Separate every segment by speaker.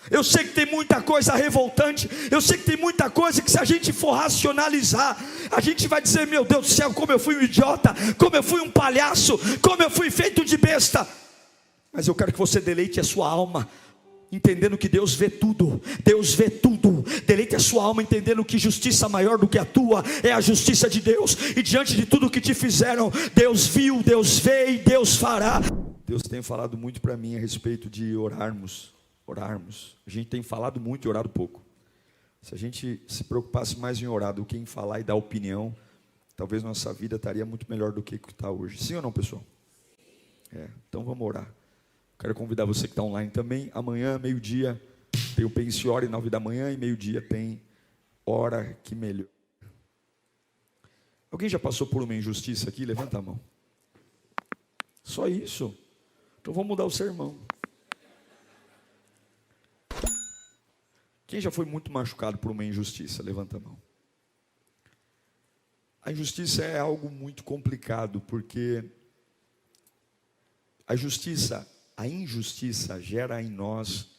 Speaker 1: Eu sei que tem muita coisa revoltante, eu sei que tem muita coisa que, se a gente for racionalizar, a gente vai dizer: meu Deus do céu, como eu fui um idiota, como eu fui um palhaço, como eu fui feito de besta. Mas eu quero que você deleite a sua alma, entendendo que Deus vê tudo. Deus vê tudo. Deleite a sua alma entendendo que justiça maior do que a tua é a justiça de Deus. E diante de tudo que te fizeram, Deus viu, Deus vê e Deus fará. Deus tem falado muito para mim a respeito de orarmos. A gente tem falado muito e orado pouco. Se a gente se preocupasse mais em orar do que em falar e dar opinião, talvez nossa vida estaria muito melhor do que está hoje. Sim ou não, pessoal? Então vamos orar. Quero convidar você que está online também. Amanhã, meio-dia, tem o Pense e Ore, 9 da manhã, e meio-dia tem Hora que Melhor. Alguém já passou por uma injustiça aqui? Levanta a mão. Só isso? Então vamos mudar o sermão. Quem já foi muito machucado por uma injustiça? Levanta a mão. A injustiça é algo muito complicado, porque a injustiça gera em nós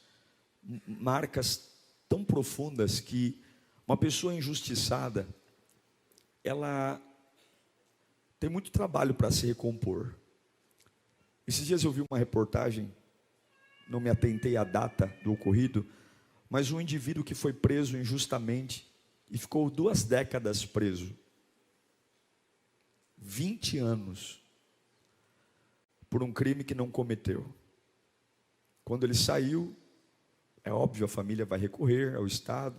Speaker 1: marcas tão profundas que uma pessoa injustiçada, ela tem muito trabalho para se recompor. Esses dias eu vi uma reportagem, não me atentei à data do ocorrido, mas um indivíduo que foi preso injustamente e ficou 2 décadas preso, 20 anos, por um crime que não cometeu. Quando ele saiu, é óbvio, a família vai recorrer ao Estado,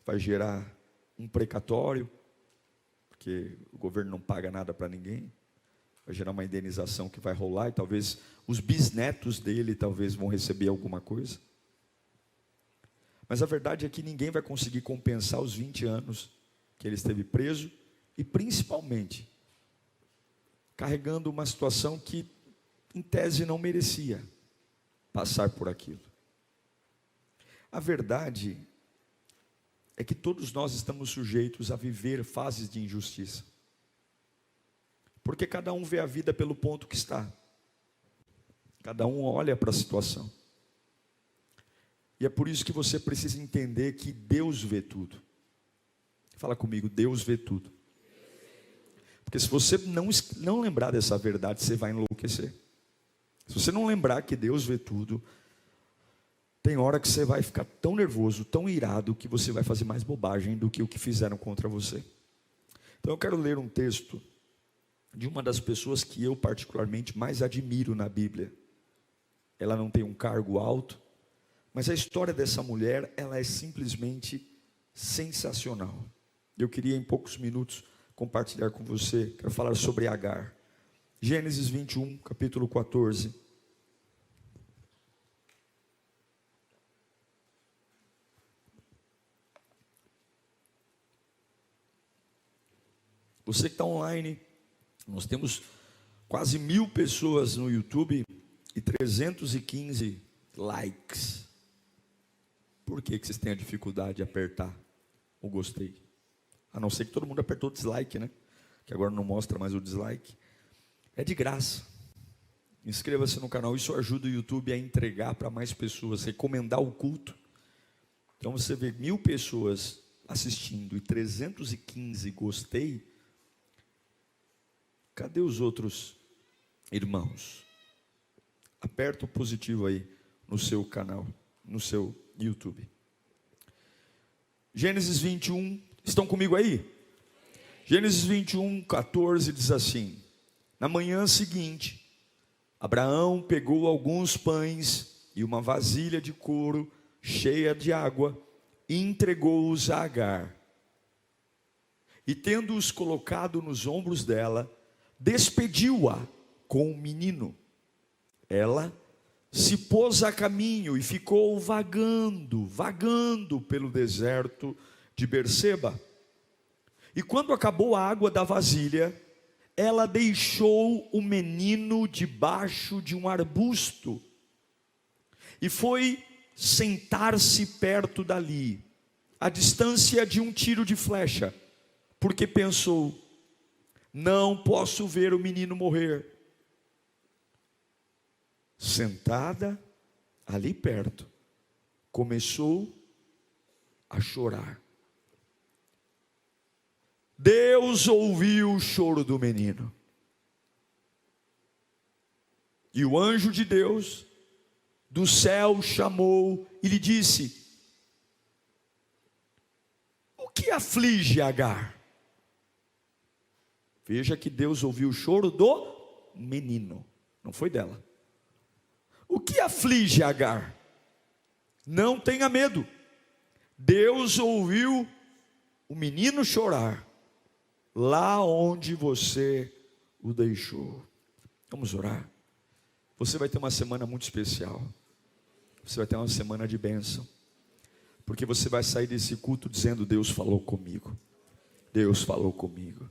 Speaker 1: vai gerar um precatório, porque o governo não paga nada para ninguém, vai gerar uma indenização que vai rolar, e talvez os bisnetos dele talvez vão receber alguma coisa. Mas a verdade é que ninguém vai conseguir compensar os 20 anos que ele esteve preso, e principalmente carregando uma situação que, em tese, não merecia passar por aquilo. A verdade é que todos nós estamos sujeitos a viver fases de injustiça, porque cada um vê a vida pelo ponto que está, cada um olha para a situação, e é por isso que você precisa entender que Deus vê tudo. Fala comigo: Deus vê tudo. Porque se você não lembrar dessa verdade, você vai enlouquecer. Se você não lembrar que Deus vê tudo, tem hora que você vai ficar tão nervoso, tão irado, que você vai fazer mais bobagem do que o que fizeram contra você. Então eu quero ler um texto de uma das pessoas que eu particularmente mais admiro na Bíblia. Ela não tem um cargo alto, mas a história dessa mulher, ela é simplesmente sensacional. Eu queria em poucos minutos compartilhar com você. Quero falar sobre Agar. Gênesis 21, capítulo 14. Você que está online, nós temos quase 1000 pessoas no YouTube e 315 likes. Por que vocês têm a dificuldade de apertar o gostei? A não ser que todo mundo apertou o dislike, né? Que agora não mostra mais o dislike. É de graça. Inscreva-se no canal, isso ajuda o YouTube a entregar para mais pessoas, recomendar o culto. Então você vê 1000 pessoas assistindo e 315 gostei. Cadê os outros irmãos? Aperta o positivo aí no seu canal, no seu YouTube. Gênesis 21, estão comigo aí? Gênesis 21, 14 diz assim: na manhã seguinte, Abraão pegou alguns pães e uma vasilha de couro cheia de água e entregou-os a Agar. E tendo-os colocado nos ombros dela, despediu-a com o menino. Ela se pôs a caminho e ficou vagando pelo deserto de Berseba. E quando acabou a água da vasilha, ela deixou o menino debaixo de um arbusto e foi sentar-se perto dali, à distância de um tiro de flecha, porque pensou: não posso ver o menino morrer. Sentada ali perto, começou a chorar. Deus ouviu o choro do menino. E o anjo de Deus do céu chamou e lhe disse: o que aflige Agar? Veja que Deus ouviu o choro do menino, não foi dela. O que aflige Agar? Não tenha medo. Deus ouviu o menino chorar lá onde você o deixou. Vamos orar. Você vai ter uma semana muito especial. Você vai ter uma semana de bênção. Porque você vai sair desse culto dizendo: Deus falou comigo. Deus falou comigo.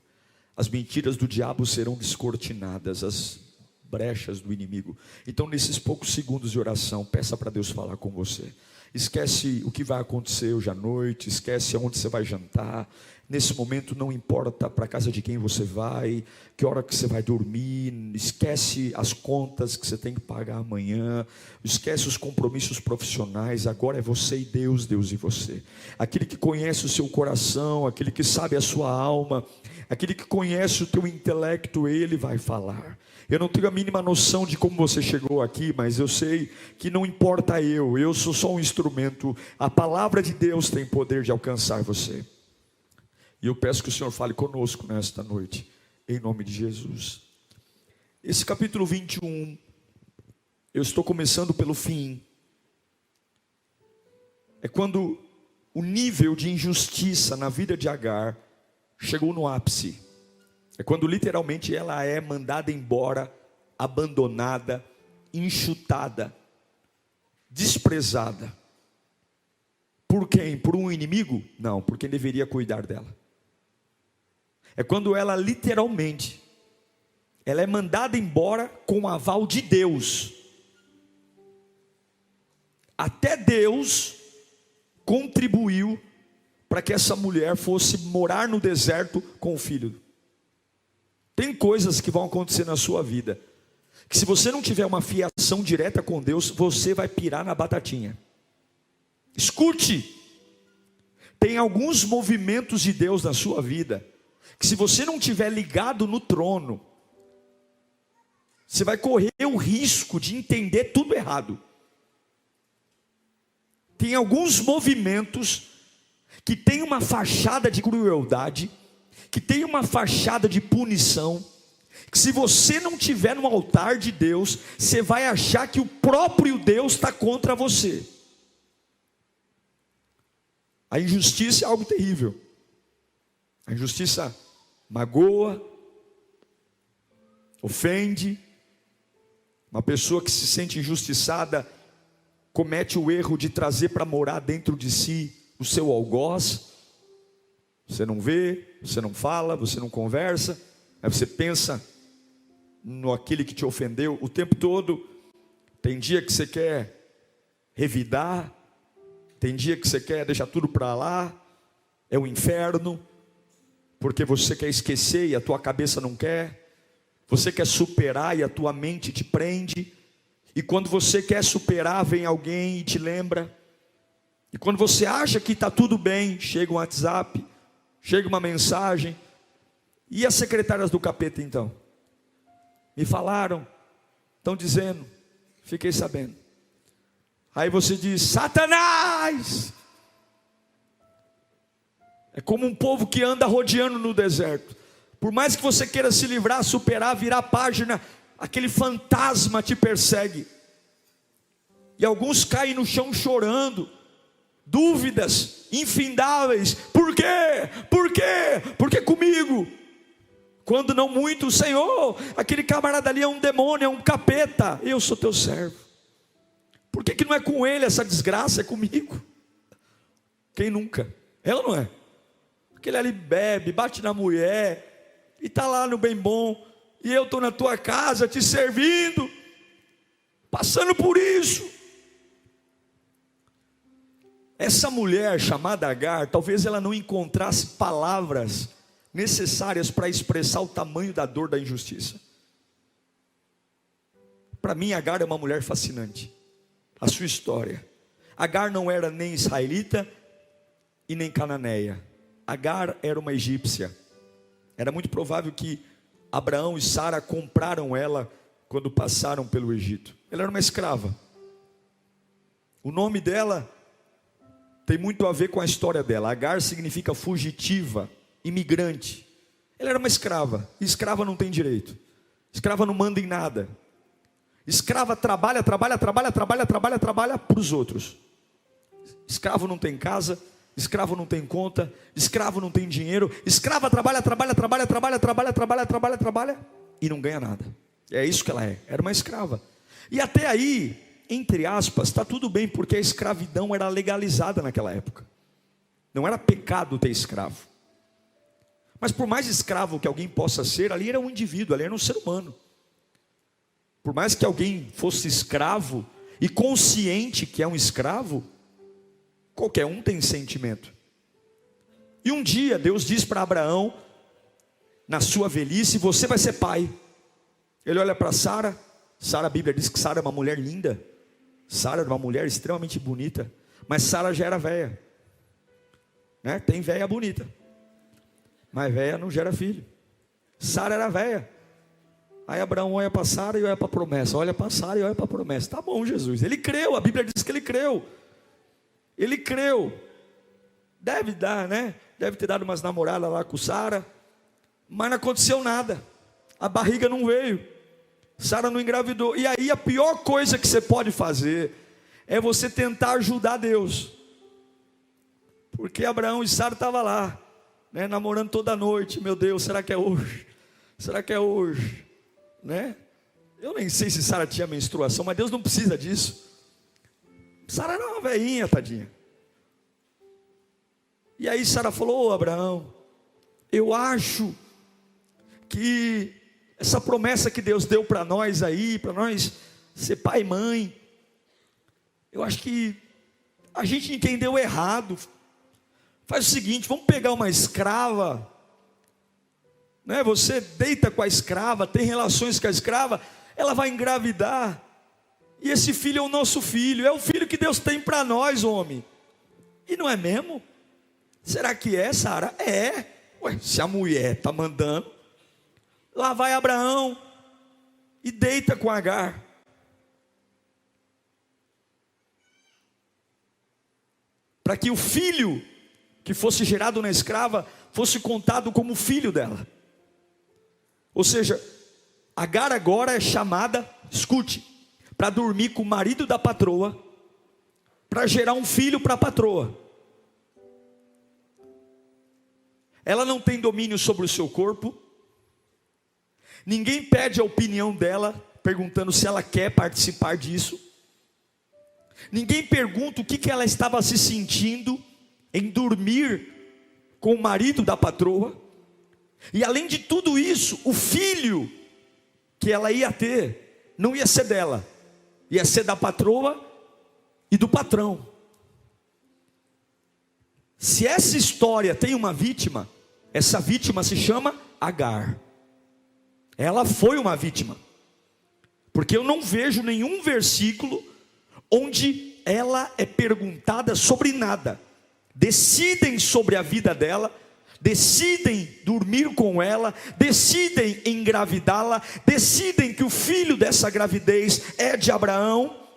Speaker 1: As mentiras do diabo serão descortinadas, as brechas do inimigo. Então, nesses poucos segundos de oração, peça para Deus falar com você. Esquece o que vai acontecer hoje à noite, esquece aonde você vai jantar. Nesse momento não importa para a casa de quem você vai, que hora que você vai dormir, esquece as contas que você tem que pagar amanhã, esquece os compromissos profissionais. Agora é você e Deus, Deus e você. Aquele que conhece o seu coração, aquele que sabe a sua alma, aquele que conhece o teu intelecto, ele vai falar. Eu não tenho a mínima noção de como você chegou aqui, mas eu sei que não importa eu sou só um instrumento. A palavra de Deus tem poder de alcançar você. E eu peço que o Senhor fale conosco nesta noite, em nome de Jesus. Esse capítulo 21, eu estou começando pelo fim. É quando o nível de injustiça na vida de Agar chegou no ápice. É quando literalmente ela é mandada embora, abandonada, enxutada, desprezada. Por quem? Por um inimigo? Não, por quem deveria cuidar dela. É quando ela literalmente, ela é mandada embora com o aval de Deus. Até Deus contribuiu para que essa mulher fosse morar no deserto com o filho. Tem coisas que vão acontecer na sua vida, que se você não tiver uma fiação direta com Deus, você vai pirar na batatinha. Escute, tem alguns movimentos de Deus na sua vida, que se você não tiver ligado no trono, você vai correr o risco de entender tudo errado. Tem alguns movimentos que tem uma fachada de crueldade, que tem uma fachada de punição, que se você não tiver no altar de Deus, você vai achar que o próprio Deus está contra você. A injustiça é algo terrível. A injustiça magoa, ofende. Uma pessoa que se sente injustiçada comete o erro de trazer para morar dentro de si o seu algoz. Você não vê, você não fala, você não conversa, aí você pensa no aquele que te ofendeu o tempo todo. Tem dia que você quer revidar, tem dia que você quer deixar tudo para lá, é o inferno, porque você quer esquecer e a tua cabeça não quer, você quer superar e a tua mente te prende, e quando você quer superar, vem alguém e te lembra, e quando você acha que está tudo bem, chega um WhatsApp, chega uma mensagem. E as secretárias do capeta então? Me falaram, estão dizendo, fiquei sabendo. Aí você diz: Satanás! É como um povo que anda rodeando no deserto. Por mais que você queira se livrar, superar, virar página, aquele fantasma te persegue. E alguns caem no chão chorando, dúvidas infindáveis. Por quê? Por quê? Porque comigo? Quando não muito, Senhor, aquele camarada ali é um demônio, é um capeta. Eu sou teu servo. Por que não é com ele essa desgraça? É comigo. Quem nunca? Ela não é? Aquele ali bebe, bate na mulher, e está lá no bem bom, e eu estou na tua casa te servindo, passando por isso. Essa mulher chamada Agar, talvez ela não encontrasse palavras necessárias para expressar o tamanho da dor da injustiça. Para mim, Agar é uma mulher fascinante. A sua história, Agar não era nem israelita e nem cananeia. Agar era uma egípcia. Era muito provável que Abraão e Sara compraram ela quando passaram pelo Egito. Ela era uma escrava. O nome dela tem muito a ver com a história dela. Agar significa fugitiva, imigrante. Ela era uma escrava. E escrava não tem direito. Escrava não manda em nada. Escrava trabalha para os outros. Escravo não tem casa, escravo não tem conta, escravo não tem dinheiro. Escrava trabalha e não ganha nada. É isso que ela é. Era uma escrava. E até aí, entre aspas, está tudo bem, porque a escravidão era legalizada naquela época. Não era pecado ter escravo. Mas por mais escravo que alguém possa ser, ali era um indivíduo, ali era um ser humano. Por mais que alguém fosse escravo e consciente que é um escravo, qualquer um tem sentimento. E um dia Deus diz para Abraão, na sua velhice, você vai ser pai. Ele olha para Sara. Sara, a Bíblia diz que Sara é uma mulher linda. Sara era uma mulher extremamente bonita. Mas Sara já era velha, né? Tem velha bonita, mas velha não gera filho. Sara era velha. Aí Abraão olha para Sara e olha para a promessa. Olha para Sara e olha para a promessa. Tá bom, Jesus. Ele creu, a Bíblia diz que ele creu. Ele creu. Deve dar, né? Deve ter dado umas namoradas lá com Sara. Mas não aconteceu nada. A barriga não veio. Sara não engravidou. E aí a pior coisa que você pode fazer é você tentar ajudar Deus. Porque Abraão e Sara estavam lá, né, namorando toda noite. Meu Deus, será que é hoje? Será que é hoje? Né? Eu nem sei se Sara tinha menstruação, mas Deus não precisa disso. Sara era uma velhinha, tadinha. E aí Sara falou: ô Abraão, eu acho que essa promessa que Deus deu para nós aí, para nós ser pai e mãe, eu acho que a gente entendeu errado. Faz o seguinte, vamos pegar uma escrava, né? Você deita com a escrava, tem relações com a escrava, ela vai engravidar, e esse filho é o nosso filho, é o filho que Deus tem para nós, homem. E não é mesmo? Será que é, Sara? É. Ué, se a mulher está mandando, lá vai Abraão e deita com Agar. Para que o filho que fosse gerado na escrava fosse contado como filho dela. Ou seja, Agar agora é chamada, escute, para dormir com o marido da patroa, para gerar um filho para a patroa. Ela não tem domínio sobre o seu corpo. Ninguém pede a opinião dela, perguntando se ela quer participar disso. Ninguém pergunta o que ela estava se sentindo em dormir com o marido da patroa. E além de tudo isso, o filho que ela ia ter não ia ser dela, ia ser da patroa e do patrão. Se essa história tem uma vítima, essa vítima se chama Agar. Ela foi uma vítima, porque eu não vejo nenhum versículo onde ela é perguntada sobre nada. Decidem sobre a vida dela, decidem dormir com ela, decidem engravidá-la, decidem que o filho dessa gravidez é de Abraão.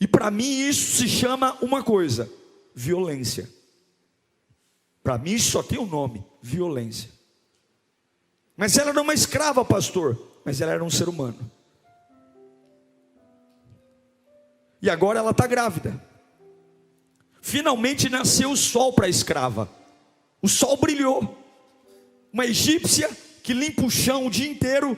Speaker 1: E para mim isso se chama uma coisa: violência. Para mim isso só tem um nome: violência. Mas ela era uma escrava, pastor, mas ela era um ser humano. E agora ela está grávida. Finalmente nasceu o sol para a escrava. O sol brilhou. Uma egípcia que limpa o chão o dia inteiro.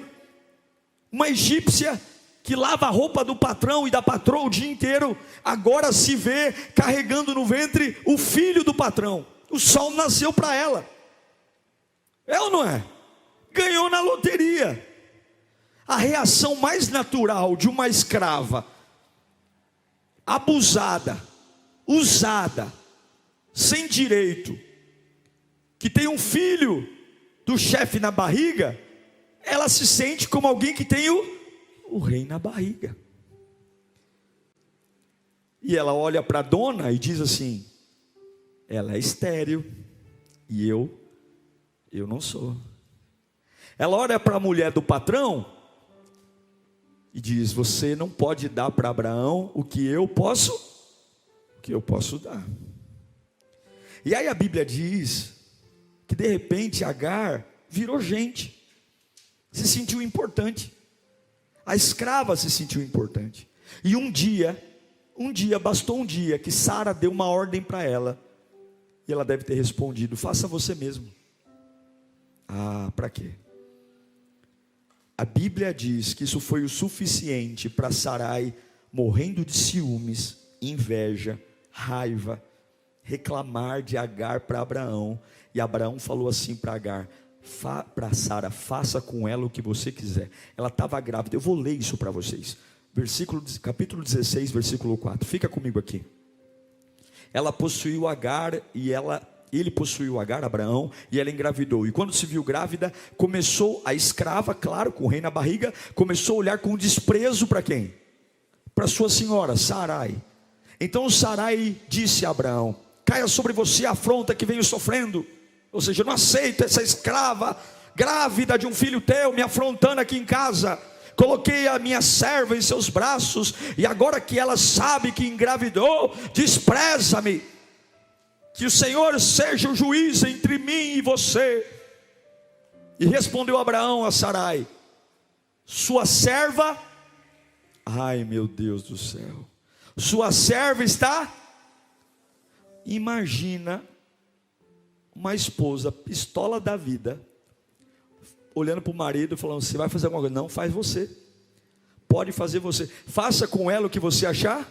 Speaker 1: Uma egípcia que lava a roupa do patrão e da patroa o dia inteiro. Agora se vê carregando no ventre o filho do patrão. O sol nasceu para ela. É ou não é? Ganhou na loteria. A reação mais natural de uma escrava abusada, usada, sem direito, que tem um filho do chefe na barriga, ela se sente como alguém que tem o rei na barriga. E ela olha para a dona e diz assim: ela é estéril e eu não sou. Ela olha para a mulher do patrão e diz: você não pode dar para Abraão o que eu posso dar. E aí a Bíblia diz que de repente Agar virou gente, se sentiu importante. A escrava se sentiu importante. E bastou um dia que Sara deu uma ordem para ela, e ela deve ter respondido: faça você mesmo. Ah, para quê? A Bíblia diz que isso foi o suficiente para Sarai, morrendo de ciúmes, inveja, raiva, reclamar de Agar para Abraão. E Abraão falou assim para Agar, para Sara: faça com ela o que você quiser. Ela estava grávida. Eu vou ler isso para vocês. Capítulo 16, versículo 4. Fica comigo aqui. Ela possuiu Agar e ele possuiu Agar, Abraão, e ela engravidou. E quando se viu grávida, começou a escrava, claro, com o rei na barriga, começou a olhar com desprezo para quem? Para sua senhora, Sarai. Então Sarai disse a Abraão: caia sobre você a afronta que venho sofrendo. Ou seja, eu não aceito essa escrava grávida de um filho teu me afrontando aqui em casa. Coloquei a minha serva em seus braços, e agora que ela sabe que engravidou, despreza-me. Que o Senhor seja o juiz entre mim e você. E respondeu Abraão a Sarai: sua serva, ai meu Deus do céu, sua serva está. Imagina uma esposa pistola da vida, olhando para o marido e falando: você vai fazer alguma coisa? Não, faz você. Pode fazer você. Faça com ela o que você achar.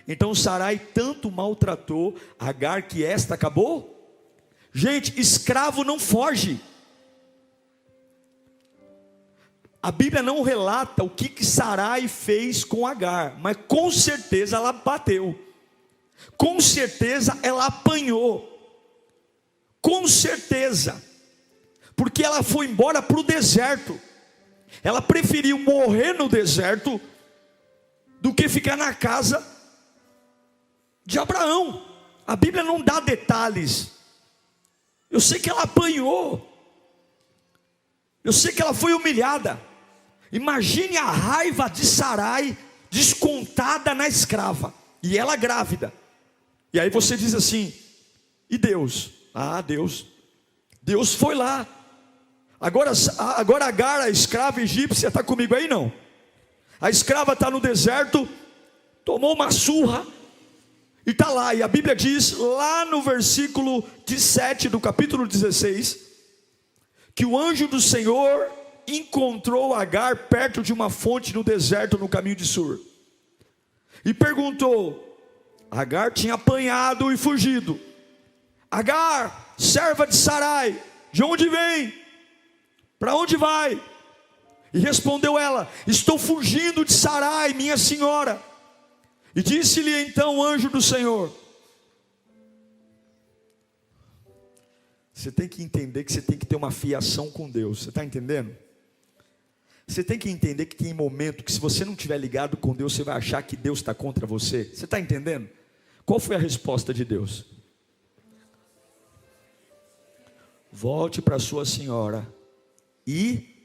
Speaker 1: Então Sarai tanto maltratou Agar que esta acabou. Gente, escravo não foge. A Bíblia não relata o que Sarai fez com Agar, mas com certeza ela bateu. Com certeza ela apanhou. Com certeza. Porque ela foi embora para o deserto. Ela preferiu morrer no deserto do que ficar na casa de Abraão. A Bíblia não dá detalhes. Eu sei que ela apanhou. Eu sei que ela foi humilhada. Imagine a raiva de Sarai descontada na escrava. E ela grávida. E aí você diz assim: e Deus? Ah, Deus foi lá. Agora Agar, a escrava egípcia, está comigo aí não? A escrava está no deserto, tomou uma surra e está lá. E a Bíblia diz lá no versículo 17 do capítulo 16 que o anjo do Senhor encontrou Agar perto de uma fonte no deserto, no caminho de Sur, e perguntou. Agar tinha apanhado e fugido. Agar, serva de Sarai, de onde vem? Para onde vai? E respondeu ela: estou fugindo de Sarai, minha senhora. E disse-lhe então o anjo do Senhor: você tem que entender que você tem que ter uma fiação com Deus. Você está entendendo? Você tem que entender que tem momento que, se você não estiver ligado com Deus, você vai achar que Deus está contra você. Você está entendendo? Qual foi a resposta de Deus? Volte para sua senhora e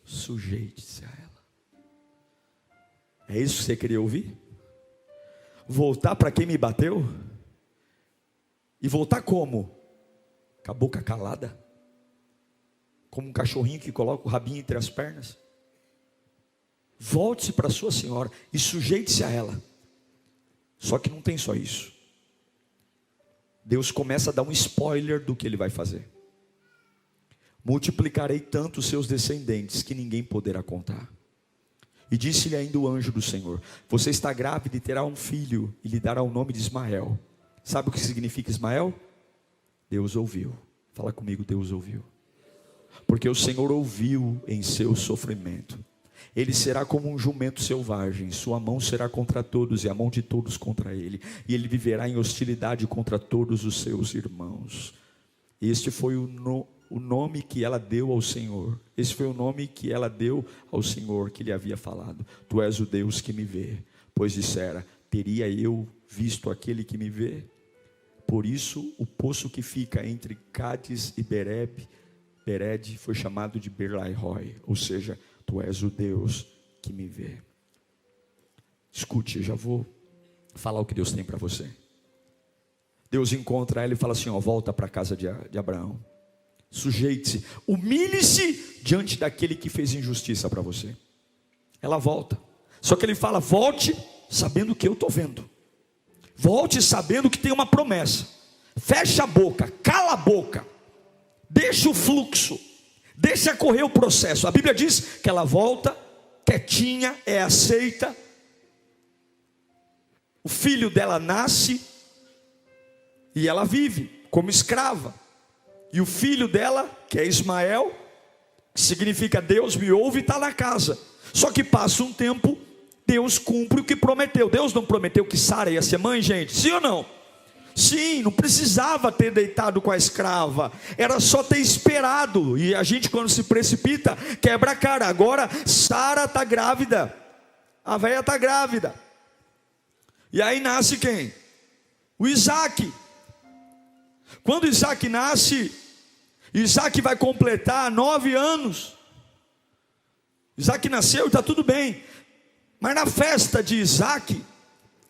Speaker 1: sujeite-se a ela. É isso que você queria ouvir? Voltar para quem me bateu? E voltar como? Com a boca calada? Como um cachorrinho que coloca o rabinho entre as pernas? Volte-se para sua senhora e sujeite-se a ela. Só que não tem só isso. Deus começa a dar um spoiler do que Ele vai fazer. Multiplicarei tanto os seus descendentes que ninguém poderá contar. E disse-lhe ainda o anjo do Senhor: você está grávida e terá um filho, e lhe dará o nome de Ismael. Sabe o que significa Ismael? Deus ouviu. Fala comigo: Deus ouviu. Porque o Senhor ouviu em seu sofrimento. Ele será como um jumento selvagem, sua mão será contra todos e a mão de todos contra ele, e ele viverá em hostilidade contra todos os seus irmãos. Este foi o nome que ela deu ao Senhor. Esse foi o nome que ela deu ao Senhor, que lhe havia falado: tu és o Deus que me vê. Pois dissera: teria eu visto aquele que me vê? Por isso o poço que fica entre Cádiz e Bered foi chamado de Berlairoi, ou seja, tu és o Deus que me vê. Escute, eu já vou falar o que Deus tem para você. Deus encontra ela e fala assim, volta para a casa de Abraão. Sujeite-se, humilhe-se diante daquele que fez injustiça para você. Ela volta, só que ele fala, volte sabendo que eu estou vendo. Volte sabendo que tem uma promessa. Fecha a boca, cala a boca, deixa o fluxo, deixa correr o processo. A Bíblia diz que ela volta quietinha, é aceita. O filho dela nasce e ela vive como escrava. E o filho dela, que é Ismael, que significa Deus me ouve, está na casa. Só que passa um tempo, Deus cumpre o que prometeu. Deus não prometeu que Sara ia ser mãe, gente? Sim ou não? Sim, não precisava ter deitado com a escrava, era só ter esperado. E a gente, quando se precipita, quebra a cara. Agora Sara está grávida, a velha está grávida. E aí nasce quem? O Isaac. Quando Isaac nasce, Isaac vai completar 9 anos. Isaac nasceu e está tudo bem. Mas na festa de Isaac,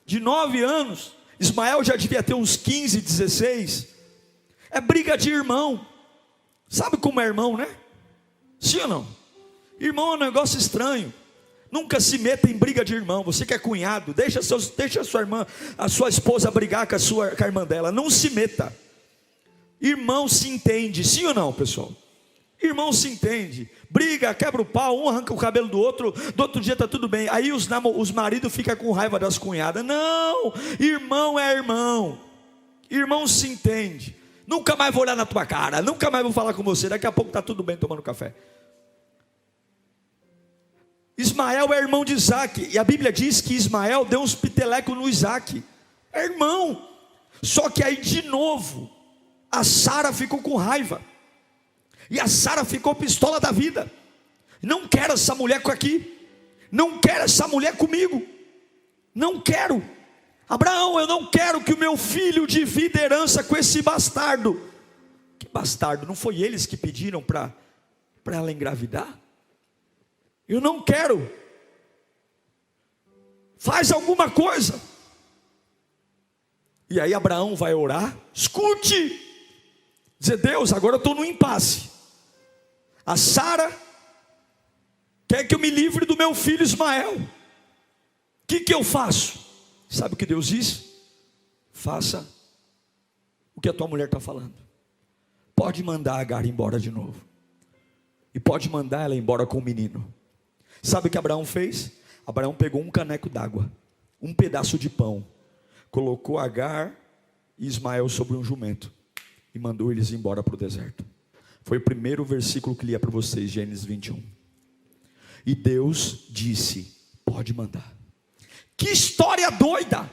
Speaker 1: de 9 anos, Ismael já devia ter uns 15, 16. É briga de irmão. Sabe como é irmão, né? Sim ou não? Irmão é um negócio estranho. Nunca se meta em briga de irmão. Você que é cunhado, deixa a sua irmã, a sua esposa brigar com a irmã dela. Não se meta. Irmão se entende, sim ou não, pessoal? Irmão se entende, briga, quebra o pau, um arranca o cabelo do outro dia está tudo bem. Aí os maridos ficam com raiva das cunhadas. Não, irmão é irmão. Irmão se entende. Nunca mais vou olhar na tua cara, nunca mais vou falar com você, daqui a pouco está tudo bem tomando café. Ismael é irmão de Isaac, e a Bíblia diz que Ismael deu uns pitelecos no Isaac. É irmão. Só que aí de novo a Sara ficou com raiva. E a Sara ficou pistola da vida. Não quero essa mulher aqui. Não quero essa mulher comigo. Não quero. Abraão, eu não quero que o meu filho divida herança com esse bastardo. Que bastardo? Não foi eles que pediram para ela engravidar? Eu não quero. Faz alguma coisa. E aí Abraão vai orar. Escute. Dizer, Deus, agora eu estou no impasse. A Sara quer que eu me livre do meu filho Ismael. O que eu faço? Sabe o que Deus diz? Faça o que a tua mulher está falando. Pode mandar a Agar embora de novo. E pode mandar ela embora com o menino. Sabe o que Abraão fez? Abraão pegou um caneco d'água, um pedaço de pão, colocou Agar e Ismael sobre um jumento e mandou eles embora para o deserto. Foi o primeiro versículo que li para vocês, Gênesis 21. E Deus disse, pode mandar. Que história doida,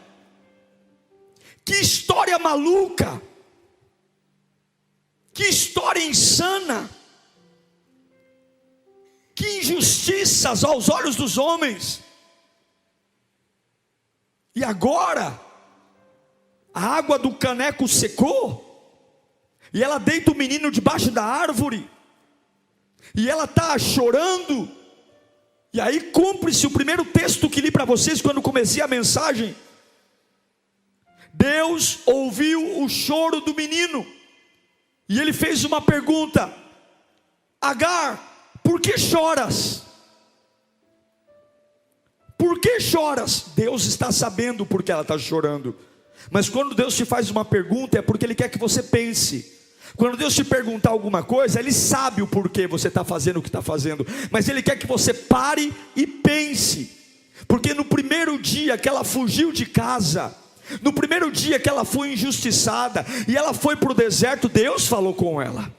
Speaker 1: que história maluca, que história insana, que injustiças aos olhos dos homens. E agora a água do caneco secou, e ela deita o menino debaixo da árvore, e ela está chorando. E aí cumpre-se o primeiro texto que li para vocês quando comecei a mensagem. Deus ouviu o choro do menino, e ele fez uma pergunta: Agar, por que choras? Por que choras? Deus está sabendo por que ela está chorando. Mas quando Deus te faz uma pergunta, é porque Ele quer que você pense. Quando Deus te perguntar alguma coisa, Ele sabe o porquê você está fazendo o que está fazendo, mas Ele quer que você pare e pense. Porque no primeiro dia que ela fugiu de casa, no primeiro dia que ela foi injustiçada, e ela foi para o deserto, Deus falou com ela.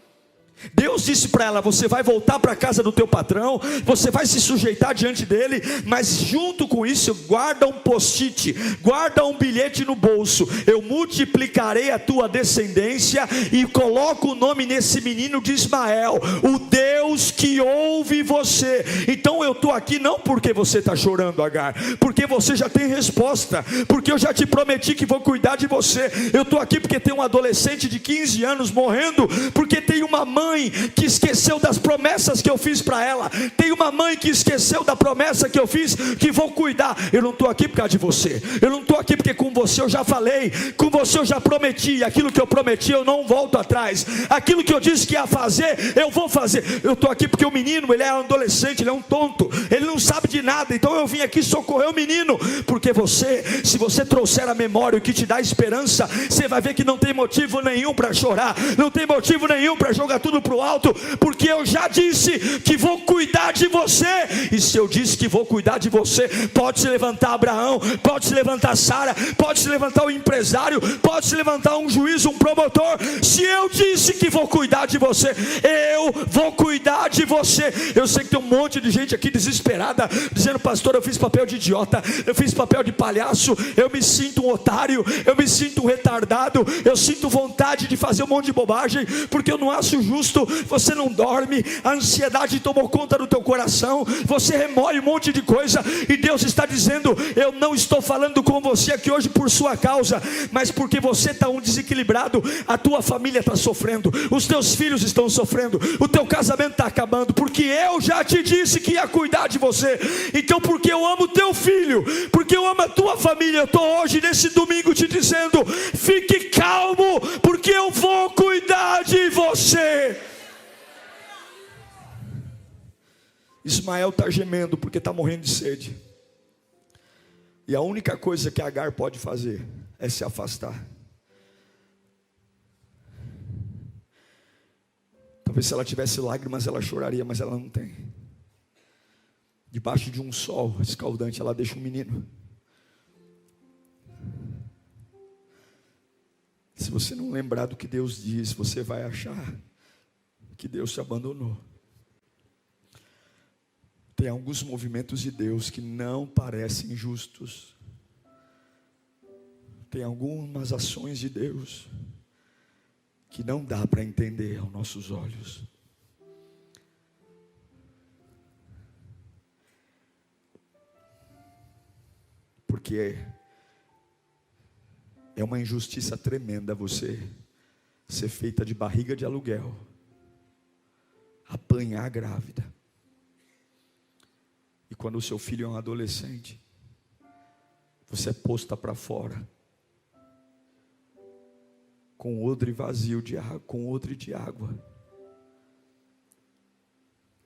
Speaker 1: Deus disse para ela: você vai voltar para a casa do teu patrão, você vai se sujeitar diante dele, mas junto com isso, guarda um post-it, guarda um bilhete no bolso. Eu multiplicarei a tua descendência e coloco o nome nesse menino de Ismael, o Deus que ouve você. Então eu estou aqui não porque você está chorando, Agar, porque você já tem resposta, porque eu já te prometi que vou cuidar de você. Eu estou aqui porque tem um adolescente de 15 anos morrendo, porque tem uma mãe que esqueceu das promessas que eu fiz para ela. Tem uma mãe que esqueceu da promessa que eu fiz, que vou cuidar. Eu não estou aqui por causa de você, eu não estou aqui porque com você eu já falei, com você eu já prometi, aquilo que eu prometi eu não volto atrás, aquilo que eu disse que ia fazer, eu vou fazer. Eu estou aqui porque o menino, ele é um adolescente, ele é um tonto, ele não sabe de nada, então eu vim aqui socorrer o menino, porque você, se você trouxer a memória o que te dá esperança, você vai ver que não tem motivo nenhum para chorar, não tem motivo nenhum para jogar tudo para o alto, porque eu já disse que vou cuidar de você. E se eu disse que vou cuidar de você, pode se levantar Abraão, pode se levantar Sara, pode se levantar o empresário, pode se levantar um juiz, um promotor. Se eu disse que vou cuidar de você, eu vou cuidar de você. Eu sei que tem um monte de gente aqui desesperada, dizendo: pastor, eu fiz papel de idiota, eu fiz papel de palhaço, eu me sinto um otário, eu me sinto um retardado, eu sinto vontade de fazer um monte de bobagem, porque eu não acho justo. Você não dorme, a ansiedade tomou conta do teu coração, você remoe um monte de coisa, e Deus está dizendo: eu não estou falando com você aqui hoje por sua causa, mas porque você está um desequilibrado, a tua família está sofrendo, os teus filhos estão sofrendo, o teu casamento está acabando, porque eu já te disse que ia cuidar de você. Então, porque eu amo teu filho, porque eu amo a tua família, eu estou hoje nesse domingo te dizendo: fique calmo, porque eu vou cuidar de você. Ismael está gemendo porque está morrendo de sede, e a única coisa que Agar pode fazer é se afastar. Talvez se ela tivesse lágrimas ela choraria, mas ela não tem. Debaixo de um sol escaldante ela deixa um menino. Se você não lembrar do que Deus diz, você vai achar que Deus te abandonou. Tem alguns movimentos de Deus que não parecem justos. Tem algumas ações de Deus que não dá para entender aos nossos olhos. Porque é uma injustiça tremenda você ser feita de barriga de aluguel, apanhar grávida, e quando o seu filho é um adolescente, você é posta para fora, com odre vazio de água, com odre de água,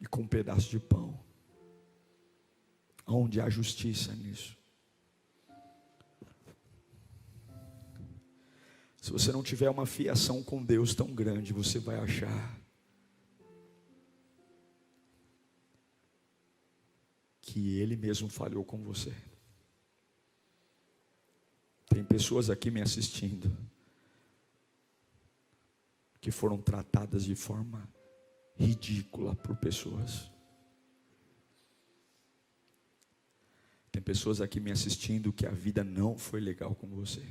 Speaker 1: e com um pedaço de pão. Onde há justiça nisso? Se você não tiver uma fiação com Deus tão grande, você vai achar que Ele mesmo falhou com você. Tem pessoas aqui me assistindo que foram tratadas de forma ridícula por pessoas. Tem pessoas aqui me assistindo que a vida não foi legal com você.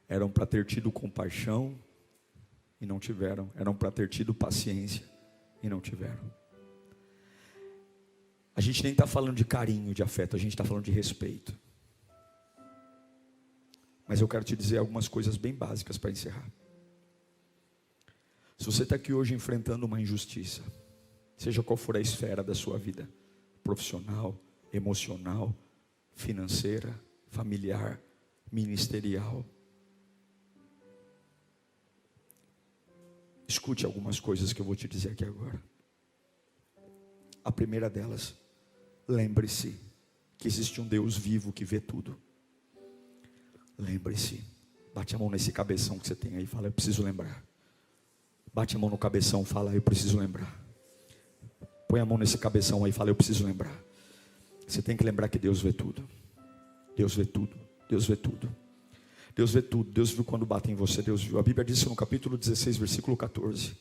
Speaker 1: Eram para ter tido compaixão e não tiveram. Eram para ter tido paciência e não tiveram. A gente nem está falando de carinho, de afeto, a gente está falando de respeito. Mas eu quero te dizer algumas coisas bem básicas para encerrar. Se você está aqui hoje enfrentando uma injustiça, seja qual for a esfera da sua vida, profissional, emocional, financeira, familiar, ministerial, escute algumas coisas que eu vou te dizer aqui agora. A primeira delas, lembre-se que existe um Deus vivo que vê tudo. Lembre-se, bate a mão nesse cabeção que você tem aí, fala: eu preciso lembrar. Bate a mão no cabeção, fala: eu preciso lembrar. Põe a mão nesse cabeção aí, fala: eu preciso lembrar. Você tem que lembrar que Deus vê tudo. Deus vê tudo, Deus vê tudo. Deus vê tudo. Deus viu quando batem em você, Deus viu. A Bíblia diz no capítulo 16, versículo 14.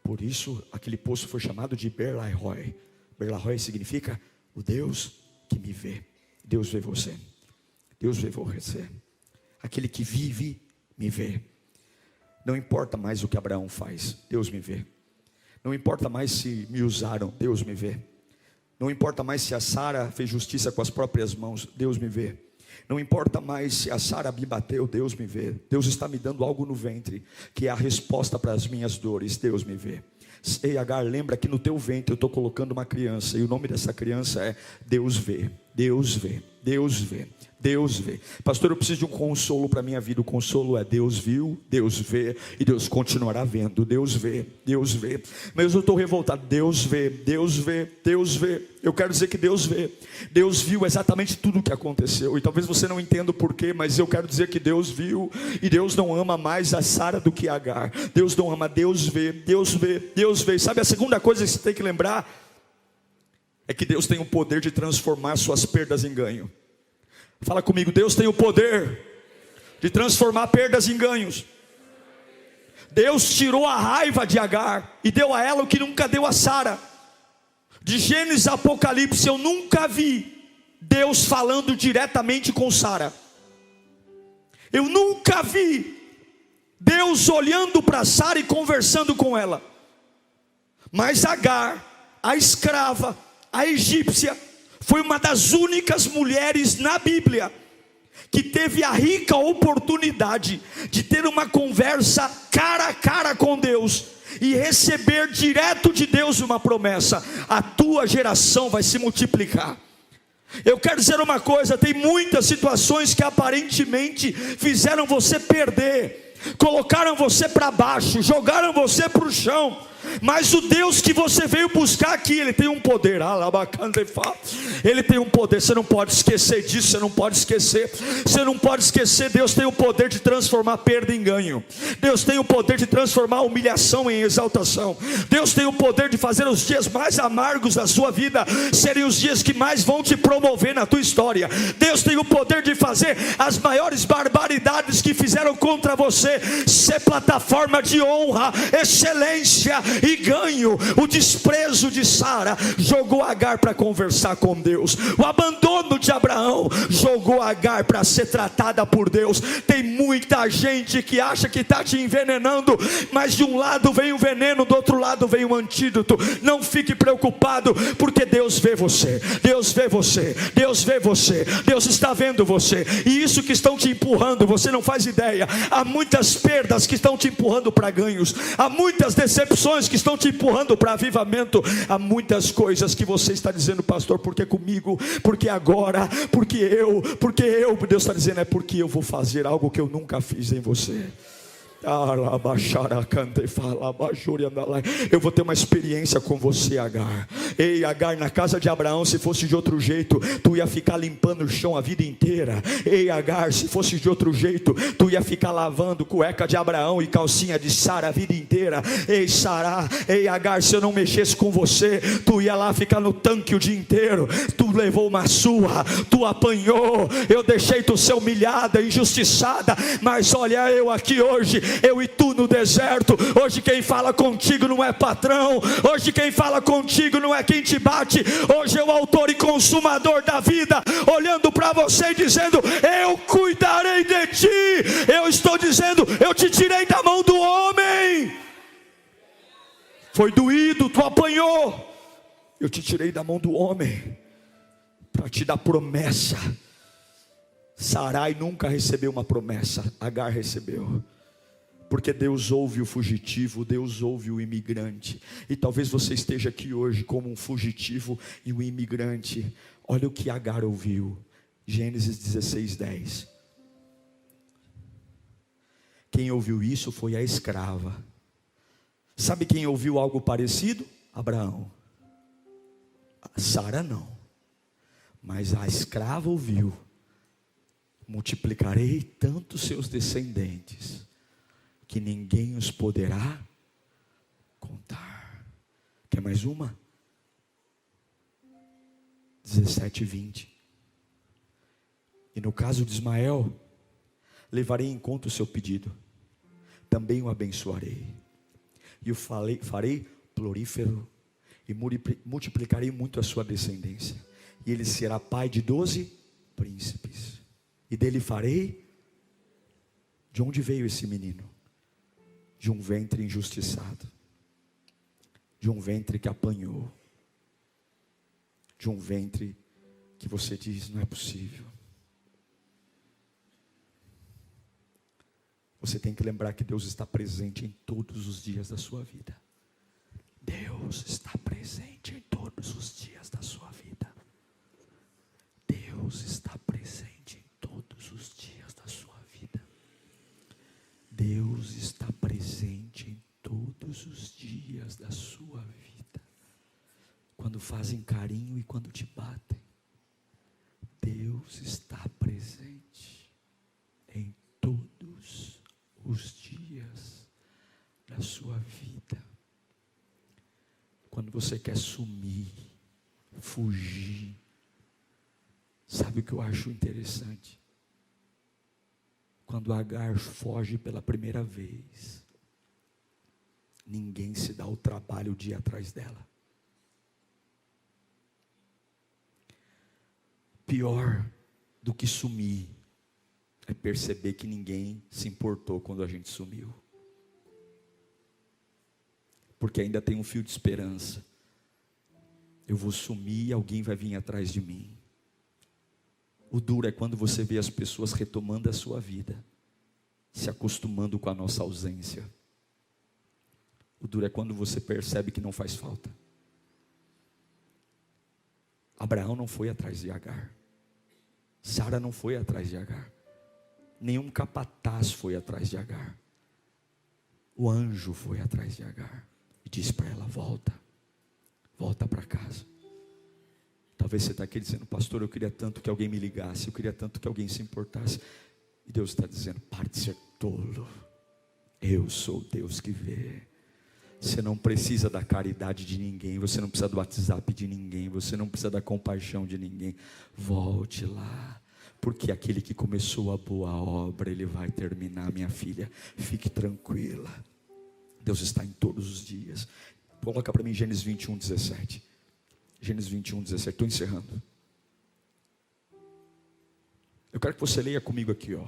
Speaker 1: Por isso, aquele poço foi chamado de Beer-lahai-roi. Beer-lahai significa o Deus que me vê. Deus vê você. Deus vê você. Aquele que vive, me vê. Não importa mais o que Abraão faz, Deus me vê. Não importa mais se me usaram, Deus me vê. Não importa mais se a Sara fez justiça com as próprias mãos, Deus me vê. Não importa mais se a Sara me bateu, Deus me vê. Deus está me dando algo no ventre, que é a resposta para as minhas dores, Deus me vê. Ei, Agar, lembra que no teu ventre eu estou colocando uma criança, e o nome dessa criança é Deus vê, Deus vê, Deus vê, Deus vê. Pastor, eu preciso de um consolo para a minha vida. O consolo é Deus viu, Deus vê, e Deus continuará vendo. Deus vê, Deus vê. Mas eu estou revoltado. Deus vê, Deus vê, Deus vê. Eu quero dizer que Deus vê. Deus viu exatamente tudo o que aconteceu, e talvez você não entenda o porquê, mas eu quero dizer que Deus viu. E Deus não ama mais a Sara do que a Agar. Deus não ama, Deus vê, Deus vê, Deus vê. Sabe a segunda coisa que você tem que lembrar? É que Deus tem o poder de transformar suas perdas em ganho. Fala comigo, Deus tem o poder de transformar perdas em ganhos. Deus tirou a raiva de Agar e deu a ela o que nunca deu a Sara. De Gênesis a Apocalipse eu nunca vi Deus falando diretamente com Sara. Eu nunca vi Deus olhando para Sara e conversando com ela. Mas Agar, a escrava, a egípcia, foi uma das únicas mulheres na Bíblia que teve a rica oportunidade de ter uma conversa cara a cara com Deus e receber direto de Deus uma promessa: a tua geração vai se multiplicar. Eu quero dizer uma coisa: tem muitas situações que aparentemente fizeram você perder, colocaram você para baixo, jogaram você para o chão, mas o Deus que você veio buscar aqui, Ele tem um poder. Ele tem um poder, você não pode esquecer disso. Você não pode esquecer, você não pode esquecer. Deus tem o poder de transformar perda em ganho. Deus tem o poder de transformar humilhação em exaltação. Deus tem o poder de fazer os dias mais amargos da sua vida serem os dias que mais vão te promover na tua história. Deus tem o poder de fazer as maiores barbaridades que fizeram contra você ser plataforma de honra, excelência e ganho. O desprezo de Sara jogou Agar para conversar com Deus. O abandono de Abraão jogou Agar para ser tratada por Deus. Tem muita gente que acha que está te envenenando, mas de um lado vem o veneno, do outro lado vem o antídoto. Não fique preocupado, porque Deus vê você. Deus vê você. Deus vê você. Deus está vendo você. E isso que estão te empurrando, você não faz ideia. Há muitas perdas que estão te empurrando para ganhos. Há muitas decepções que estão te empurrando para avivamento. Há muitas coisas que você está dizendo: pastor, porque comigo? Porque agora? Porque eu? Deus está dizendo: é porque eu vou fazer algo que eu nunca fiz em você. Eu vou ter uma experiência com você, Agar. Ei, Agar, na casa de Abraão, se fosse de outro jeito, tu ia ficar limpando o chão a vida inteira. Ei, Agar, se fosse de outro jeito, tu ia ficar lavando cueca de Abraão e calcinha de Sara a vida inteira. Ei, Sara, ei, Agar, se eu não mexesse com você, tu ia lá ficar no tanque o dia inteiro. Tu levou uma surra, tu apanhou, eu deixei tu ser humilhada, injustiçada, mas olha eu aqui hoje, eu e tu no deserto. Hoje quem fala contigo não é patrão, hoje quem fala contigo não é quem te bate, hoje é o autor e consumador da vida, olhando para você e dizendo: eu cuidarei de ti. Eu estou dizendo: eu te tirei da mão do homem. Foi doído, tu apanhou, eu te tirei da mão do homem para te dar promessa. Sarai nunca recebeu uma promessa, Agar recebeu. Porque Deus ouve o fugitivo, Deus ouve o imigrante. E talvez você esteja aqui hoje como um fugitivo e um imigrante. Olha o que Agar ouviu. Gênesis 16:10. Quem ouviu isso foi a escrava. Sabe quem ouviu algo parecido? Abraão. Sara não. Mas a escrava ouviu: multiplicarei tanto seus descendentes que ninguém os poderá contar. Quer mais uma? 17:20. E no caso de Ismael, levarei em conta o seu pedido, também o abençoarei, e o farei florífero, e multiplicarei muito a sua descendência, e ele será pai de 12 príncipes, e dele farei. De onde veio esse menino? De um ventre injustiçado, de um ventre que apanhou, de um ventre que você diz, não é possível. Você tem que lembrar que Deus está presente em todos os dias da sua vida. Deus está presente em todos os dias da sua vida. Deus está presente em todos os dias da sua vida. Deus está presente em todos os dias da sua vida. Quando fazem carinho e quando te batem, Deus está presente em todos os dias da sua vida. Quando você quer sumir, fugir, sabe o que eu acho interessante? Quando Agar foge pela primeira vez, ninguém se dá o trabalho de ir atrás dela. Pior do que sumir é perceber que ninguém se importou quando a gente sumiu. Porque ainda tem um fio de esperança. Eu vou sumir e alguém vai vir atrás de mim. O duro é quando você vê as pessoas retomando a sua vida, se acostumando com a nossa ausência. O duro é quando você percebe que não faz falta. Abraão não foi atrás de Agar. Sara não foi atrás de Agar. Nenhum capataz foi atrás de Agar. O anjo foi atrás de Agar e disse para ela: volta para casa. Talvez você está aqui dizendo: pastor, eu queria tanto que alguém me ligasse, eu queria tanto que alguém se importasse. E Deus está dizendo: pare de ser tolo. Eu sou o Deus que vê. Você não precisa da caridade de ninguém, você não precisa do WhatsApp de ninguém, você não precisa da compaixão de ninguém. Volte lá, porque aquele que começou a boa obra, ele vai terminar, minha filha. Fique tranquila. Deus está em todos os dias. Coloca para mim Gênesis 21, 17. Gênesis 21, 17. Estou encerrando. Eu quero que você leia comigo aqui, ó.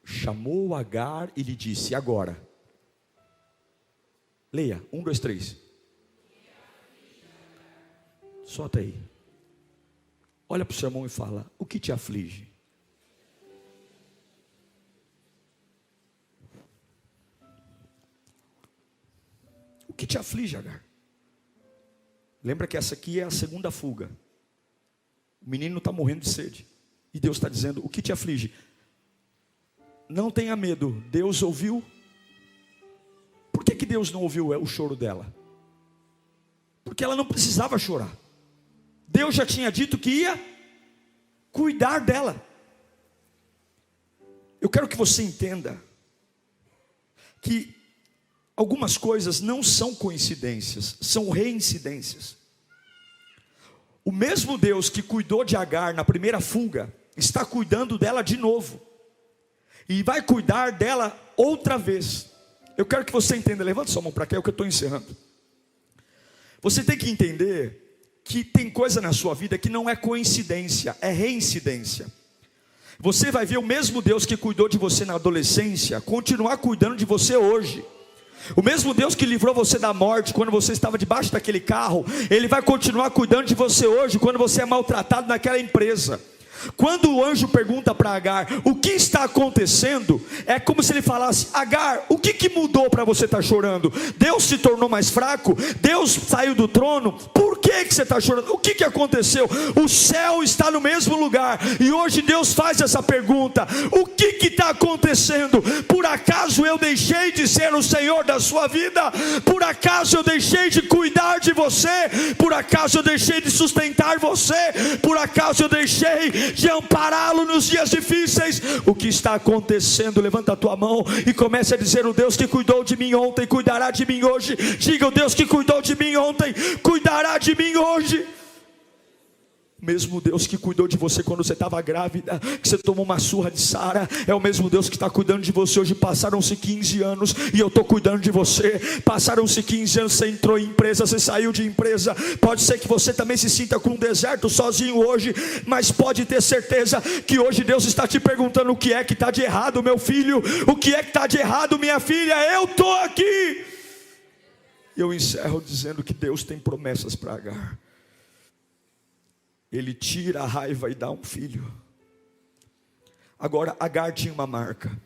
Speaker 1: Chamou Agar e lhe disse: agora. Leia, 1, 2, 3. Solta aí. Olha para o seu irmão e fala: o que te aflige? O que te aflige, Agar? Lembra que essa aqui é a segunda fuga. O menino está morrendo de sede. E Deus está dizendo: o que te aflige? Não tenha medo, Deus ouviu. Por que Deus não ouviu o choro dela? Porque ela não precisava chorar. Deus já tinha dito que ia cuidar dela. Eu quero que você entenda que algumas coisas não são coincidências, são reincidências. O mesmo Deus que cuidou de Agar na primeira fuga, está cuidando dela de novo. E vai cuidar dela outra vez. Eu quero que você entenda. Levanta sua mão para cá, é o que eu estou encerrando. Você tem que entender que tem coisa na sua vida que não é coincidência, é reincidência. Você vai ver o mesmo Deus que cuidou de você na adolescência continuar cuidando de você hoje. O mesmo Deus que livrou você da morte quando você estava debaixo daquele carro, Ele vai continuar cuidando de você hoje quando você é maltratado naquela empresa. Quando o anjo pergunta para Agar: o que está acontecendo? É como se ele falasse: Agar, o que mudou para você estar chorando? Deus se tornou mais fraco? Deus saiu do trono? Por que você está chorando? O que aconteceu? O céu está no mesmo lugar. E hoje Deus faz essa pergunta: o que está acontecendo? Por acaso eu deixei de ser o Senhor da sua vida? Por acaso eu deixei de cuidar de você? Por acaso eu deixei de sustentar você? Por acaso eu deixei de ampará-lo nos dias difíceis. O que está acontecendo? Levanta a tua mão e comece a dizer: o Deus que cuidou de mim ontem cuidará de mim hoje. Diga: o Deus que cuidou de mim ontem cuidará de mim hoje. Mesmo Deus que cuidou de você quando você estava grávida, que você tomou uma surra de Sara, é o mesmo Deus que está cuidando de você hoje. Passaram-se 15 anos e eu estou cuidando de você. Passaram-se 15 anos, você entrou em empresa, você saiu de empresa. Pode ser que você também se sinta com um deserto sozinho hoje, mas pode ter certeza que hoje Deus está te perguntando: o que é que está de errado, meu filho? O que é que está de errado, minha filha? Eu estou aqui. Eu encerro dizendo que Deus tem promessas para Agar. Ele tira a raiva e dá um filho. Agora, Agar tinha uma marca,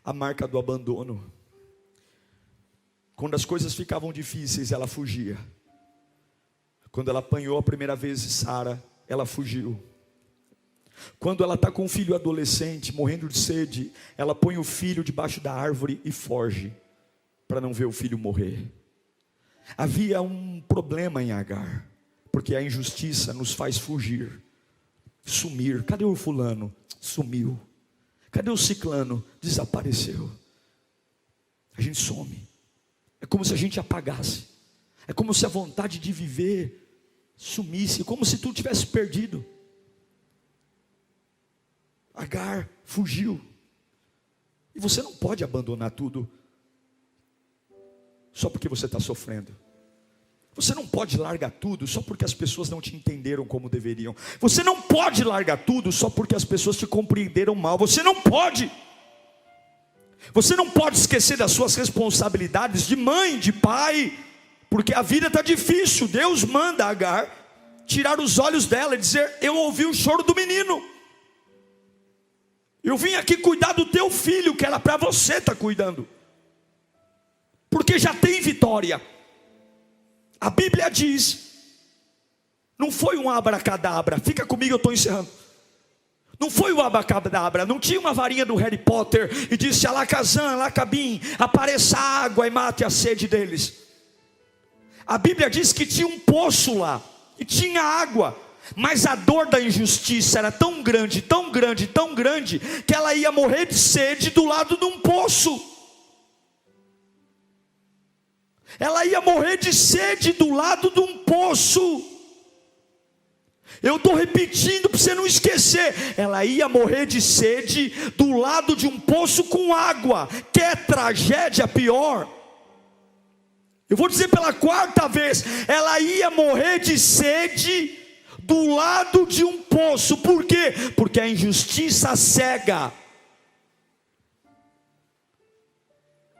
Speaker 1: a marca do abandono. Quando as coisas ficavam difíceis, ela fugia. Quando ela apanhou a primeira vez de Sara, ela fugiu. Quando ela está com um filho adolescente, morrendo de sede, ela põe o filho debaixo da árvore e foge, para não ver o filho morrer. Havia um problema em Agar, porque a injustiça nos faz fugir, sumir. Cadê o fulano? Sumiu. Cadê o ciclano? Desapareceu. A gente some. É como se a gente apagasse. É como se a vontade de viver sumisse, como se tudo tivesse perdido. Agar fugiu. E você não pode abandonar tudo só porque você está sofrendo. Você não pode largar tudo só porque as pessoas não te entenderam como deveriam. Você não pode largar tudo só porque as pessoas te compreenderam mal. Você não pode. Você não pode esquecer das suas responsabilidades de mãe, de pai, porque a vida está difícil. Deus manda Agar tirar os olhos dela e dizer: eu ouvi o choro do menino. Eu vim aqui cuidar do teu filho, que era para você estar cuidando, porque já tem vitória. A Bíblia diz, não foi um abracadabra, fica comigo, eu estou encerrando. Não foi um abracadabra, não tinha uma varinha do Harry Potter e disse: Alakazam, Alakabim, apareça água e mate a sede deles. A Bíblia diz que tinha um poço lá, e tinha água, mas a dor da injustiça era tão grande, tão grande, tão grande, que ela ia morrer de sede do lado de um poço. Ela ia morrer de sede do lado de um poço. Eu estou repetindo para você não esquecer. Ela ia morrer de sede do lado de um poço com água. Quer tragédia pior? Eu vou dizer pela quarta vez. Ela ia morrer de sede do lado de um poço. Por quê? Porque a injustiça cega.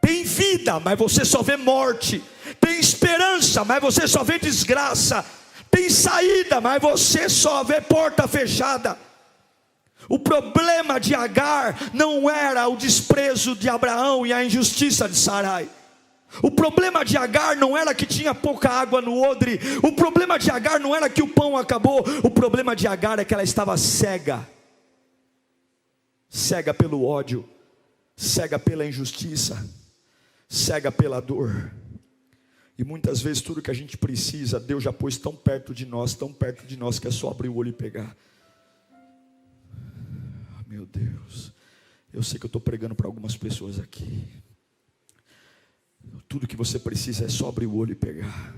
Speaker 1: Tem vida, mas você só vê morte. Tem esperança, mas você só vê desgraça. Tem saída, mas você só vê porta fechada. O problema de Agar não era o desprezo de Abraão e a injustiça de Sarai. O problema de Agar não era que tinha pouca água no odre. O problema de Agar não era que o pão acabou. O problema de Agar é que ela estava cega. Cega pelo ódio, cega pela injustiça, cega pela dor. E muitas vezes tudo que a gente precisa, Deus já pôs tão perto de nós, que é só abrir o olho e pegar. Meu Deus, eu sei que eu estou pregando para algumas pessoas aqui. Tudo que você precisa é só abrir o olho e pegar.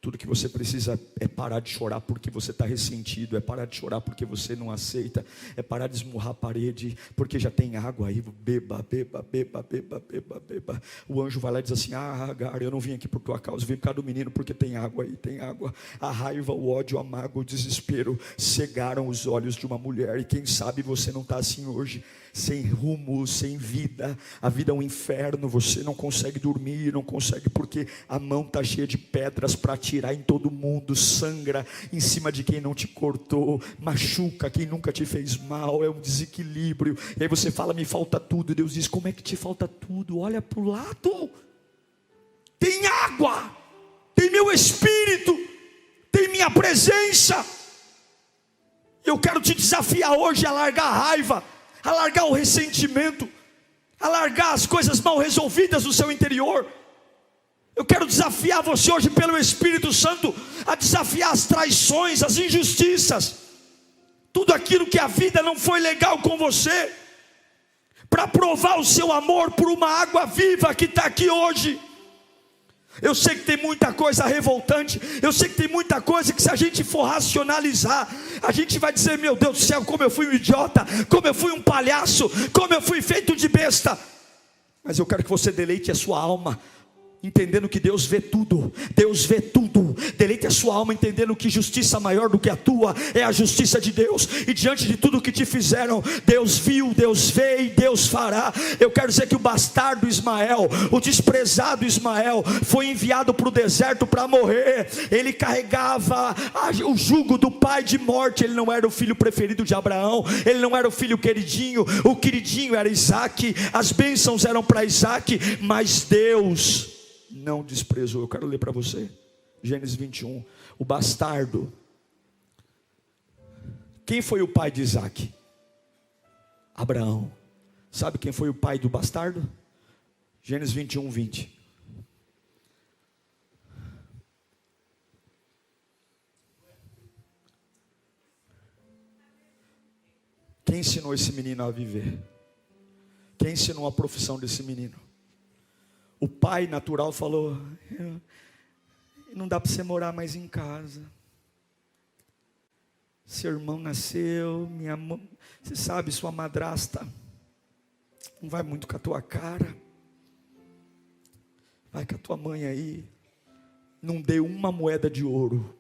Speaker 1: Tudo que você precisa é parar de chorar porque você está ressentido, é parar de chorar porque você não aceita, é parar de esmurrar a parede, porque já tem água aí. Beba, beba, beba, beba, beba, beba. O anjo vai lá e diz assim: Agar, eu não vim aqui por tua causa, eu vim por causa do menino, porque tem água aí, tem água. A raiva, o ódio, a mágoa, o desespero cegaram os olhos de uma mulher. E quem sabe você não está assim hoje, sem rumo, sem vida. A vida é um inferno, você não consegue dormir, não consegue, porque a mão está cheia de pedras para tirar em todo mundo, sangra em cima de quem não te cortou, machuca quem nunca te fez mal, é um desequilíbrio. E aí você fala: me falta tudo. E Deus diz: como é que te falta tudo? Olha para o lado, tem água, tem meu espírito, tem minha presença. Eu quero te desafiar hoje a largar a raiva, a largar o ressentimento, a largar as coisas mal resolvidas no seu interior. Eu quero desafiar você hoje pelo Espírito Santo a desafiar as traições, as injustiças. tudo aquilo que a vida não foi legal com você, para provar o seu amor por uma água viva que está aqui hoje. Eu sei que tem muita coisa revoltante, eu sei que tem muita coisa que, se a gente for racionalizar, a gente vai dizer: meu Deus do céu, como eu fui um idiota, como eu fui um palhaço, como eu fui feito de besta. Mas eu quero que você deleite a sua alma, entendendo que Deus vê tudo, Deus vê tudo. Deleite a sua alma entendendo que justiça maior do que a tua é a justiça de Deus. E diante de tudo que te fizeram, Deus viu, Deus vê e Deus fará. Eu quero dizer que o bastardo Ismael, o desprezado Ismael, foi enviado para o deserto para morrer. Ele carregava o jugo do pai de morte. Ele não era o filho preferido de Abraão, ele não era o filho queridinho. O queridinho era Isaac, as bênçãos eram para Isaac, mas Deus não desprezou. Eu quero ler para você Gênesis 21. O bastardo, quem foi o pai de Isaac? Abraão. Sabe quem foi o pai do bastardo? Gênesis 21, 20. Quem ensinou esse menino a viver? Quem ensinou a profissão desse menino? O pai natural falou: não dá para você morar mais em casa. Seu irmão nasceu, você sabe, sua madrasta não vai muito com a tua cara. Vai com a tua mãe aí. Não dê uma moeda de ouro,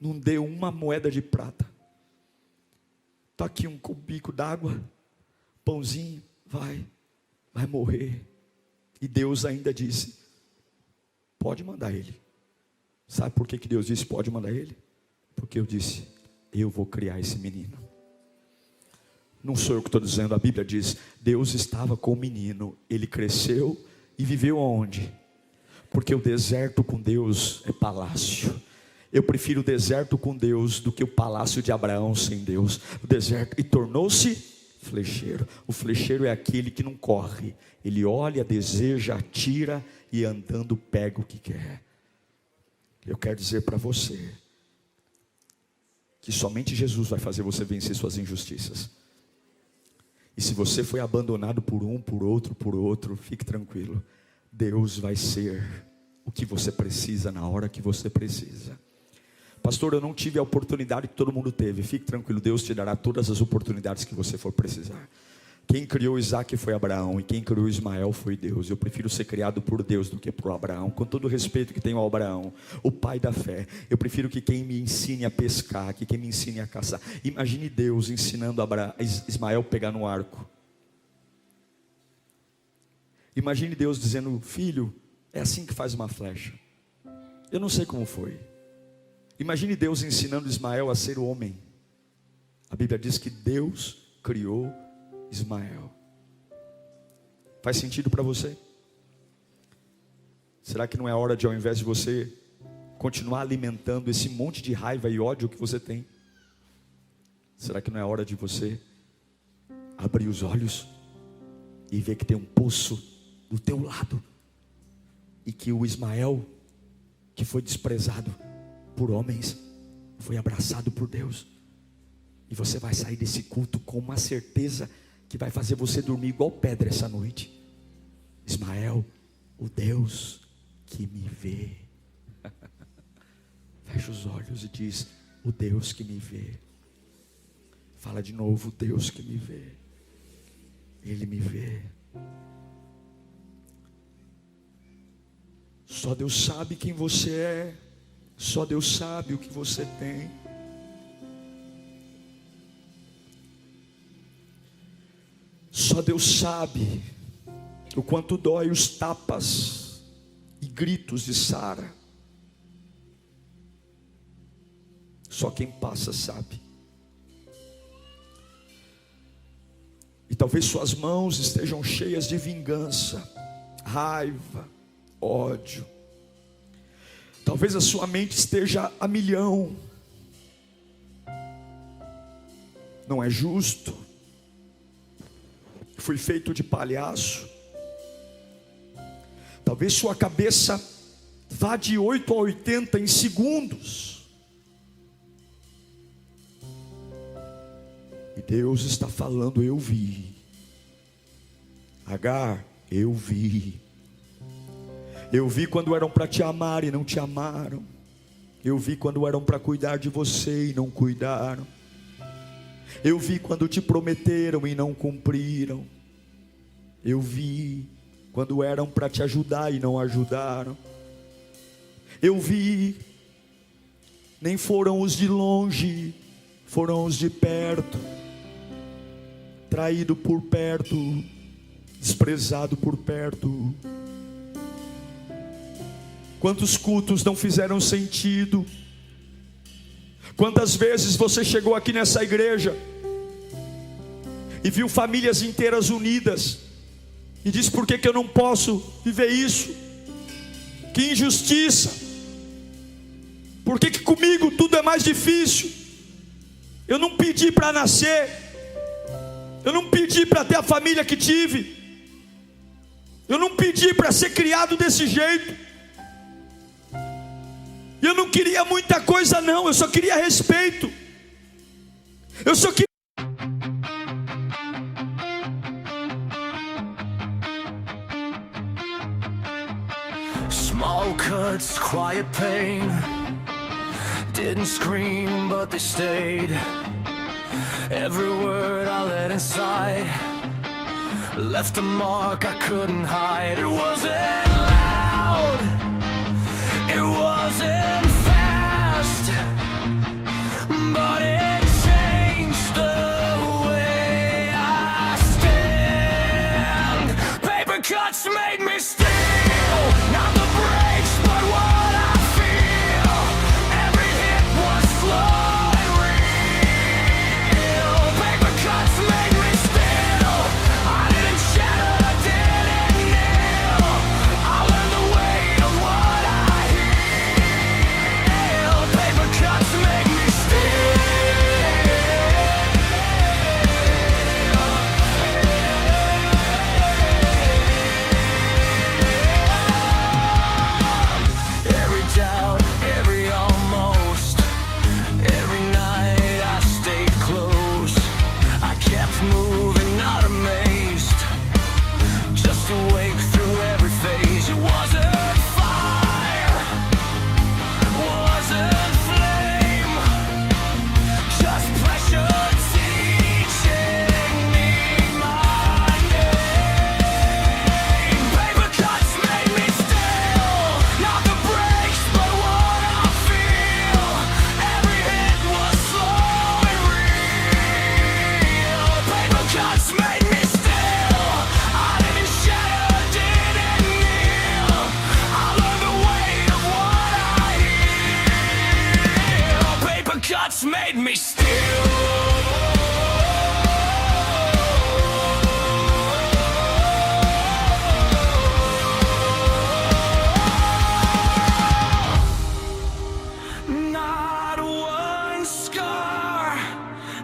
Speaker 1: não dê uma moeda de prata. Está aqui um cubico d'água, pãozinho, vai morrer. E Deus ainda disse: pode mandar ele. Sabe por que Deus disse pode mandar ele? Porque eu disse: eu vou criar esse menino. Não sou eu que estou dizendo, a Bíblia diz: Deus estava com o menino, ele cresceu e viveu aonde? Porque o deserto com Deus é palácio. Eu prefiro o deserto com Deus do que o palácio de Abraão sem Deus. O deserto, e tornou-se flecheiro. O flecheiro é aquele que não corre, ele olha, deseja, atira e andando pega o que quer. Eu quero dizer para você que somente Jesus vai fazer você vencer suas injustiças. E se você foi abandonado por um, por outro, fique tranquilo, Deus vai ser o que você precisa na hora que você precisa. Pastor, eu não tive a oportunidade que todo mundo teve. Fique tranquilo, Deus te dará todas as oportunidades que você for precisar. Quem criou Isaac foi Abraão, e quem criou Ismael foi Deus. Eu prefiro ser criado por Deus do que por Abraão, com todo o respeito que tenho ao Abraão, o pai da fé. Eu prefiro que quem me ensine a pescar, que quem me ensine a caçar. Imagine Deus ensinando Ismael a pegar no arco. Imagine Deus dizendo: filho, é assim que faz uma flecha. Eu não sei como foi. Imagine Deus ensinando Ismael a ser homem. A Bíblia diz que Deus criou Ismael. Faz sentido para você? Será que não é hora de, ao invés de você continuar alimentando esse monte de raiva e ódio que você tem, será que não é hora de você abrir os olhos e ver que tem um poço do teu lado, e que o Ismael, que foi desprezado por homens, foi abraçado por Deus? E você vai sair desse culto com uma certeza que vai fazer você dormir igual pedra essa noite. Ismael, o Deus que me vê. Fecha os olhos e diz: o Deus que me vê. Fala de novo: o Deus que me vê. Ele me vê. Só Deus sabe quem você é. Só Deus sabe o que você tem. Só Deus sabe o quanto dói os tapas e gritos de Sara. Só quem passa sabe. E talvez suas mãos estejam cheias de vingança, raiva, ódio. Talvez a sua mente esteja a milhão. Não é justo. Fui feito de palhaço. Talvez sua cabeça vá de 8 a 80 em segundos. Deus está falando, eu vi. Agar, eu vi. Eu vi quando eram para te amar e não te amaram. Eu vi quando eram para cuidar de você e não cuidaram. Eu vi quando te prometeram e não cumpriram. Eu vi quando eram para te ajudar e não ajudaram. Eu vi, nem foram os de longe, foram os de perto. Traído por perto, desprezado por perto. Quantos cultos não fizeram sentido? Quantas vezes você chegou aqui nessa igreja e viu famílias inteiras unidas e disse: por que eu não posso viver isso? Que injustiça! Por que comigo tudo é mais difícil? Eu não pedi para nascer, eu não pedi para ter a família que tive, eu não pedi para ser criado desse jeito. Eu não queria muita coisa não, eu só queria respeito. Eu só queria...
Speaker 2: Small cuts, quiet pain. Didn't scream, but they stayed. Every word I let inside left a mark I couldn't hide. It wasn't loud, it wasn't fast, but it changed the way I stand. Paper cuts made me steal, not the breaks, but what I feel. Every hit was slow and real. Paper cuts made me steal. I didn't shatter, I didn't kneel. I learned the weight of what I heal. Paper cuts make me steal. Every doubt, every almost, every night I stayed close. I kept moving, not amazed, just awake through every phase. It wasn't fire, wasn't flame, just pressure teaching me my name. Paper cuts made me still, not the breaks, but what I feel. Every hit was slow and real. Paper cuts made me still. I didn't shatter, didn't kneel. I learned the weight of what I heal. Paper cuts made me still. Not one scar,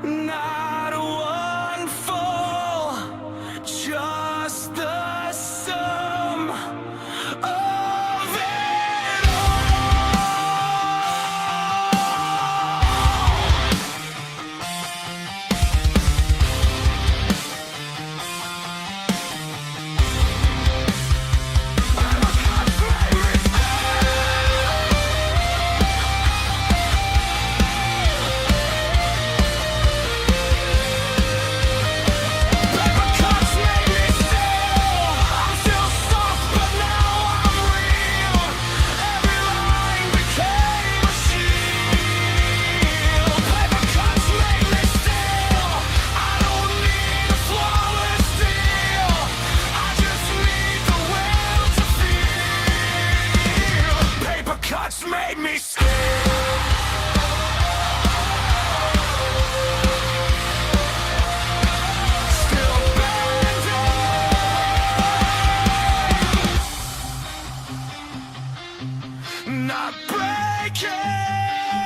Speaker 2: not one fall, just the sum of it all. Paper cuts made me still. I'm still soft, but now I'm real. Every line became a shield. Paper cuts made me still. I don't need a flawless deal. I just need the will to feel. Paper cuts made me still. Still bending, not breaking.